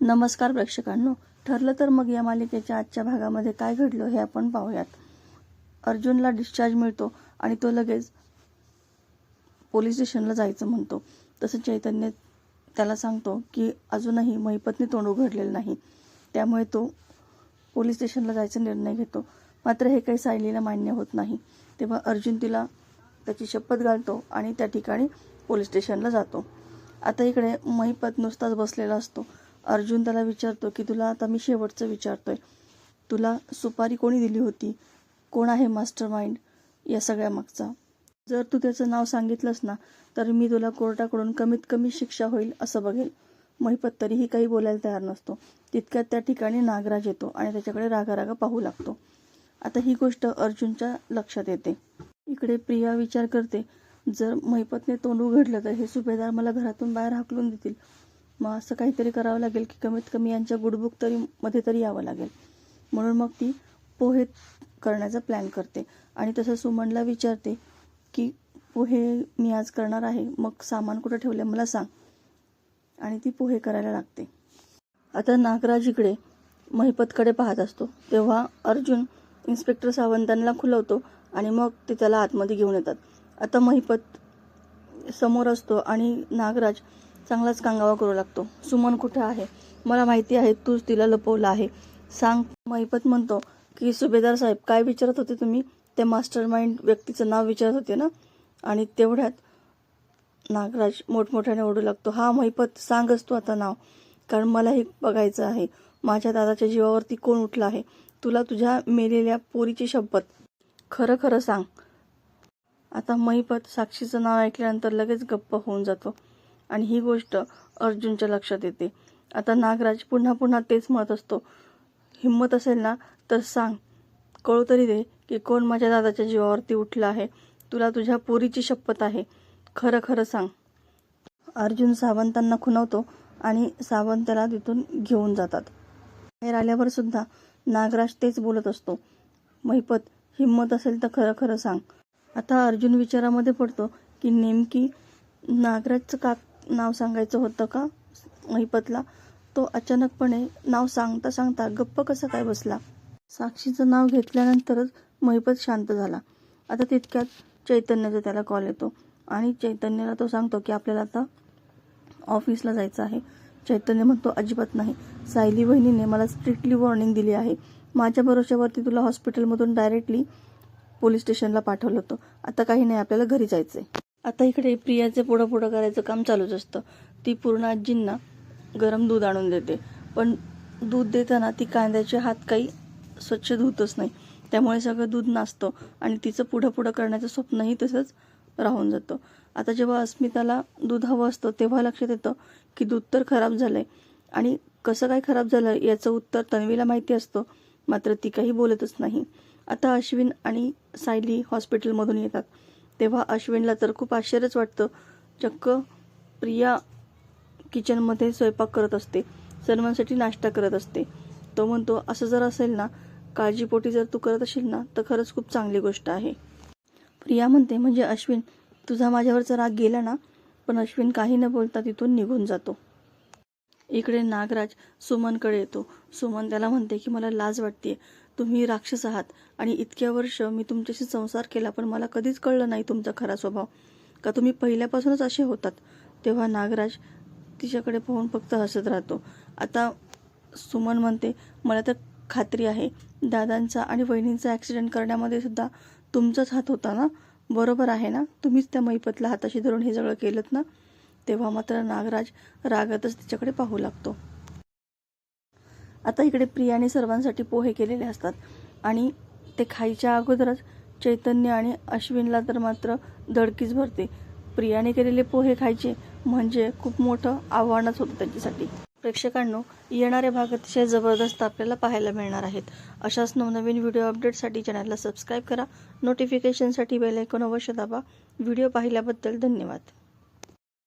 नमस्कार प्रेक्षकांनो, ठरलं तर मग या मालिकेच्या आजच्या भागामध्ये काय घडलं हे आपण पाहूयात। अर्जुनला डिस्चार्ज मिळतो आणि तो लगेच पोलीस स्टेशनला जायचं म्हणतो। तसं चैतन्य त्याला सांगतो की अजूनही महिपतने तोंड उघडलेलं नाही, त्यामुळे तो पोलीस स्टेशनला जायचा निर्णय घेतो। मात्र हे काही सायलीला मान्य होत नाही। तेव्हा अर्जुन तिला त्याची शपथ घालतो आणि त्या ठिकाणी पोलीस स्टेशनला जातो। आता इकडे महिपत नुसताच बसलेला असतो। अर्जुन त्याला विचारतो की तुला आता मी शेवटचं विचारतोय, तुला सुपारी कोणी दिली होती? कोण आहे मास्टरमाइंड या सगळ्या मागचा? जर तू त्याचं नाव सांगितलंस ना तर मी तुला कोर्टाकडून कमीत कमी शिक्षा होईल असं बघेल। महिपत तरीही काही बोलायला तयार नसतो। तितक्यात त्या ठिकाणी नागराज येतो आणि त्याच्याकडे रागारागा पाहू लागतो। आता ही गोष्ट अर्जुनच्या लक्षात येते। इकडे प्रिया विचार करते, जर महिपतने तोंड उघडलं तर हे सुभेदार मला घरातून बाहेर हाकलून देतील। मग असं काहीतरी करावं लागेल की कमीत कमी यांच्या गुडबुक मध्ये तरी यावं लागेल। म्हणून मग ती पोहे करण्याचा प्लॅन करते आणि तसं सुमनला विचारते की पोहे मी आज करणार आहे, मग सामान कुठं ठेवले मला सांग, आणि ती पोहे करायला लागते। आता नागराज इकडे महिपतकडे पाहत असतो, तेव्हा अर्जुन इन्स्पेक्टर सावंतांना खुलवतो आणि मग ते त्याला आतमध्ये घेऊन येतात। आता महिपत समोर असतो आणि नागराज चांगलाच कांगावा करू लागतो। सुमन कुठे आहे? मला माहिती आहे तूच तिला लपवलं आहे, सांग। महिपत म्हणतो की सुभेदार साहेब काय विचारत होते तुम्ही? त्या मास्टरमाइंड व्यक्तीचं नाव विचारत होते ना? आणि तेवढ्यात नागराज मोठमोठ्याने ओरडू लागतो, हा महिपत सांगच तू आता नाव, कारण मला हे बघायचं आहे माझ्या दादाच्या जीवावरती कोण उठला आहे। तुला तुझ्या मेलेल्या पोरीची शपथ, खरं खरं सांग। आता महिपत साक्षीचं नाव ऐकल्यानंतर लगेच गप्प होऊन जातो आणि ही गोष्ट अर्जुनच्या लक्षात येते। आता नागराज पुन्हा पुन्हा तेच म्हणत असतो, हिम्मत असेल ना तर सांग, कळू तरी दे की कोण माझ्या दादाच्या जीवावरती उठला आहे। तुला तुझ्या पोरीची शपथ आहे, खरं खरं सांग। अर्जुन सावंतांना खुणवतो आणि सावंत त्याला तिथून घेऊन जातात। बाहेर आल्यावर सुद्धा नागराज तेच बोलत असतो, महिपत हिम्मत असेल तर खरं खरं सांग। आता अर्जुन विचारामध्ये पडतो की नेमकी नागराजचं का नाव सांगायचं होतं का महिपतला? तो अचानकपणे नाव सांगता सांगता गप्प कसा काय बसला? साक्षीचं नाव घेतल्यानंतरच महिपत शांत झाला। आता तितक्यात चैतन्याचा त्याला कॉल येतो आणि चैतन्याला तो सांगतो की आपल्याला आता ऑफिसला जायचं आहे। चैतन्य म्हणतो, अजिबात नाही, सायली वहिनीने मला स्ट्रिक्टली वॉर्निंग दिली आहे। माझ्या भरोश्यावरती तुला हॉस्पिटलमधून डायरेक्टली पोलीस स्टेशनला पाठवलं होतं। आता काही नाही, आपल्याला घरी जायचंय। आता इकडे प्रियाचे पुढं करायचं काम चालूच असतं। ती पूर्ण आजींना गरम दूध आणून देते, पण दूध देताना ती कांद्याचे हात काही स्वच्छ धुतच नाही, त्यामुळे सगळं दूध नासतं आणि तिचं पुढं करण्याचं स्वप्नही तसंच राहून जातं। आता जेव्हा अस्मिताला दूध हवं असतं तेव्हा लक्षात येतं की दूध तर खराब झालंय, आणि कसं काय खराब झालं याचं उत्तर तन्वीला माहिती असतं, मात्र ती काही बोलतच नाही। आता अश्विन आणि सायली हॉस्पिटलमधून येतात, तेव्हा अश्विनला तर खूप आश्चर्यच वाटतं। चक्क प्रिया किचनमध्ये स्वयंपाक करत असते, सलमानसाठी नाश्ता करत असते। तो म्हणतो, असं जर असेल ना, काळजीपोटी जर तू करत असेल ना तर खरंच खूप चांगली गोष्ट आहे। प्रिया म्हणते, म्हणजे अश्विन तुझा माझ्यावरचा राग गेला ना? पण अश्विन काही न बोलता तिथून निघून जातो। इकडे नागराज सुमनकडे येतो। सुमन त्याला म्हणते की मला लाज वाटते, तुम्ही राक्षस आहात आणि इतक्या वर्ष मी तुमच्याशी संसार केला पण मला कधीच कळलं नाही तुमचा खरा स्वभाव, का तुम्ही पहिल्यापासूनच असे होतात? तेव्हा नागराज तिच्याकडे पाहून फक्त हसत राहतो। आता सुमन म्हणते, मला तर खात्री आहे दादांचा आणि वहिनींचा ॲक्सिडेंट करण्यामध्ये सुद्धा तुमचाच हात होता ना? बरोबर आहे ना? तुम्हीच त्या महिपतला हाताशी धरून हे सगळं केलं ना? तेव्हा मात्र नागराज रागातच तिच्याकडे पाहू लागतो। आता इकडे प्रियाने सर्वांसाठी पोहे केलेले असतात आणि ते खायच्या अगोदरच चैतन्य आणि अश्विनला तर मात्र दडकीच भरते। प्रियाने केलेले पोहे खायचे म्हणजे खूप मोठं आव्हानच होतं त्यांच्यासाठी। प्रेक्षकांनो, येणारे भाग अतिशय जबरदस्त आपल्याला पाहायला मिळणार आहेत। अशाच नवनवीन व्हिडिओ अपडेटसाठी चॅनलला सबस्क्राईब करा, नोटिफिकेशनसाठी बेल आयकॉन अवश्य दाबा। व्हिडिओ पाहिल्याबद्दल धन्यवाद।